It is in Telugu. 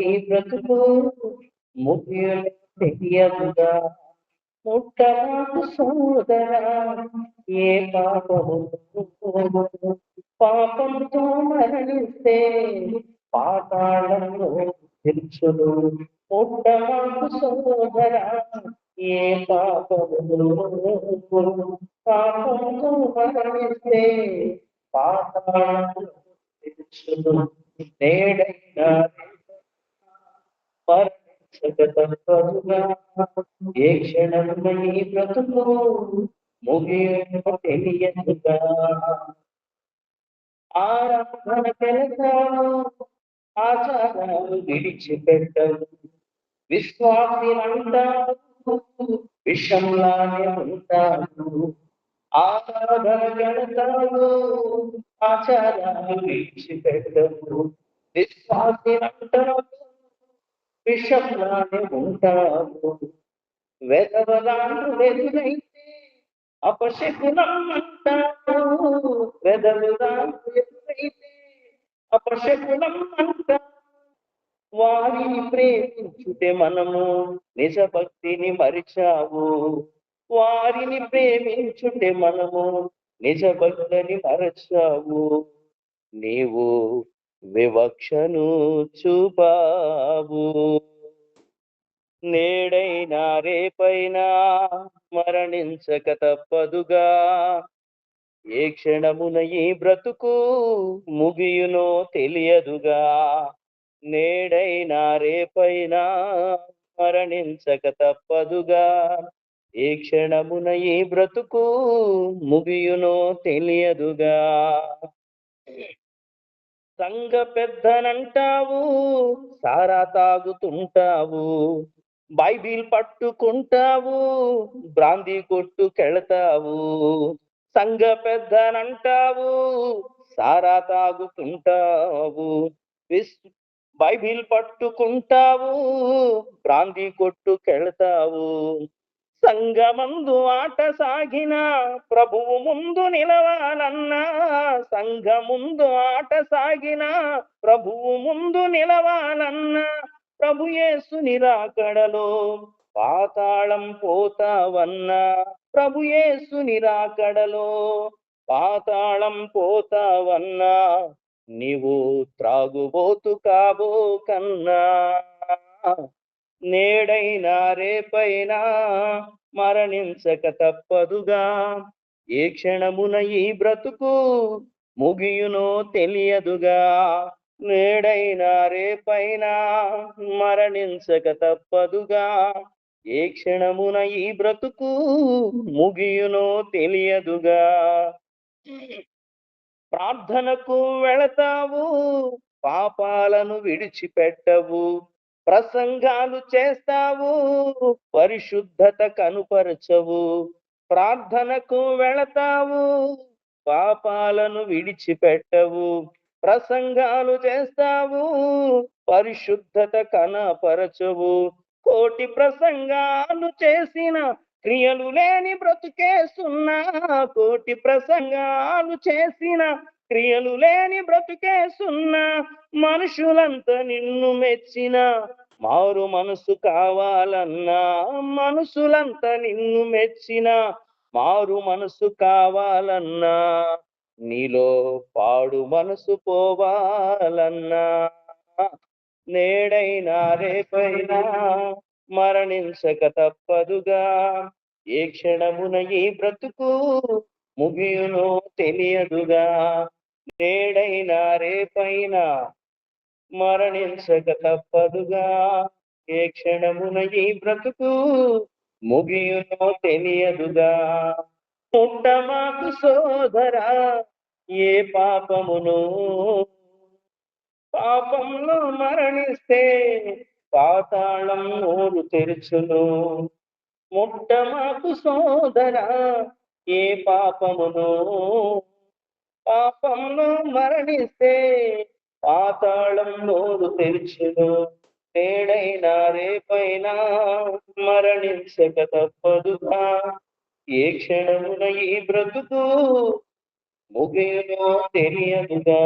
ఈ బ్రతుకు ముగియను తెలియదుగా ముట్టకు సోదరా ఏ పాపము పాపంతో మరణిస్తే పాతాళంలో తెలుసును ముట్టకు సోదరా ఏ పాపము పాపంతో మరణిస్తే పాతాళంలో తెలుసును నేడైనా మరణించగతగా ఏ క్షణమున ఈ బ్రతుకు ముగియను తెలియదుగా ఆరాధన వెళతావు ఆచారాలు విడిచిపెట్టవు విశ్వాసినంటావు విషంలానే ఉంటావు ఆరాధన వెళతావు ఆచారాలు విడిచిపెట్టవు విశ్వాసినంటావు విషంలానే ఉంటావు వెదవలాంటి వెదురైతే అపశకునం అంటావు వెదవలాంటి వెదురైతే అపశకునం అంటావు వారిని ప్రేమించుటే మనము నిజ భక్తిని మరిచావు వారిని ప్రేమించుటే మనము నిజ భక్తిని మరచావు నీవు వివక్షను చూపావు నేడైనా రేపైనా మరణించక తప్పదుగా ఏ క్షణమున ఈ బ్రతుకు ముగియునో తెలియదుగా నేడైనా రేపైనా మరణించక తప్పదుగా ఏ క్షణమున ఈ బ్రతుకు ముగియునో తెలియదుగా సంఘ పెద్దనంటావు సారా తాగుతుంటావు బైబిల్ పట్టుకుంటావు బ్రాందీ కొట్టుకెళతావు సంఘ పెద్దనంటావు సారా తాగుతుంటావు బైబిల్ పట్టుకుంటావు బ్రాందీ కొట్టుకెళతావు సంఘమందు ఆట సాగిన ప్రభువు ముందు నిలవాలన్నా సంఘముందు ఆట సాగిన ప్రభువు ముందు నిలవాలన్నా ప్రభు యేసు నిరాకడలో పాతాళం పోతావన్నా ప్రభు యేసు నిరాకడలో పాతాళం పోతావన్నా నీవు త్రాగుబోతు కాబోకన్నా నేడైనా రేపైనా మరణించక తప్పదుగా ఏ క్షణమున ఈ బ్రతుకు ముగియునో తెలియదుగా నేడైనా రేపైనా మరణించక తప్పదుగా ఏ క్షణమున ఈ బ్రతుకు ముగియునో తెలియదుగా ప్రార్థనకు వెళతావు పాపాలను విడిచిపెట్టవు ప్రసంగాలు చేస్తావు పరిశుద్ధత కనుపరచవు ప్రార్థనకు వెళతావు పాపాలను విడిచిపెట్టవు ప్రసంగాలు చేస్తావు పరిశుద్ధత కనపరచవు కోటి ప్రసంగాలు చేసిన క్రియలు లేని బ్రతుకేస్తున్నా కోటి ప్రసంగాలు చేసిన క్రియలు లేని బ్రతుకేస్తున్నా మనుషులంతా నిన్ను మెచ్చిన మారు మనసు కావాలన్నా మనుషులంతా నిన్ను మెచ్చిన మారు మనసు కావాలన్నా నీలో పాడు మనసు పోవాలన్నా నేడైనా రేపైనా మరణించక తప్పదుగా ఏ క్షణమున ఈ బ్రతుకు ముగియునో తెలియదుగా నేడైనా రేపైనా మరణించక తప్పదుగా ఏ క్షణమున ఈ బ్రతుకు ముగియునో తెలియదుగా పుట్టమాకు సోదరా ఏ పాపమును పాపంలో మరణిస్తే పాతాళం నోరు తెరుచును ముట్టమాకు సోదరా ఏ పాపమును పాపంలో మరణిస్తే పాతాళం నోరు తెరుచును నేడైనా రేపైనా మరణించక తప్పదుగా ఏ క్షణమున ఈ బ్రతుకు ముగియునో తెలియదుగా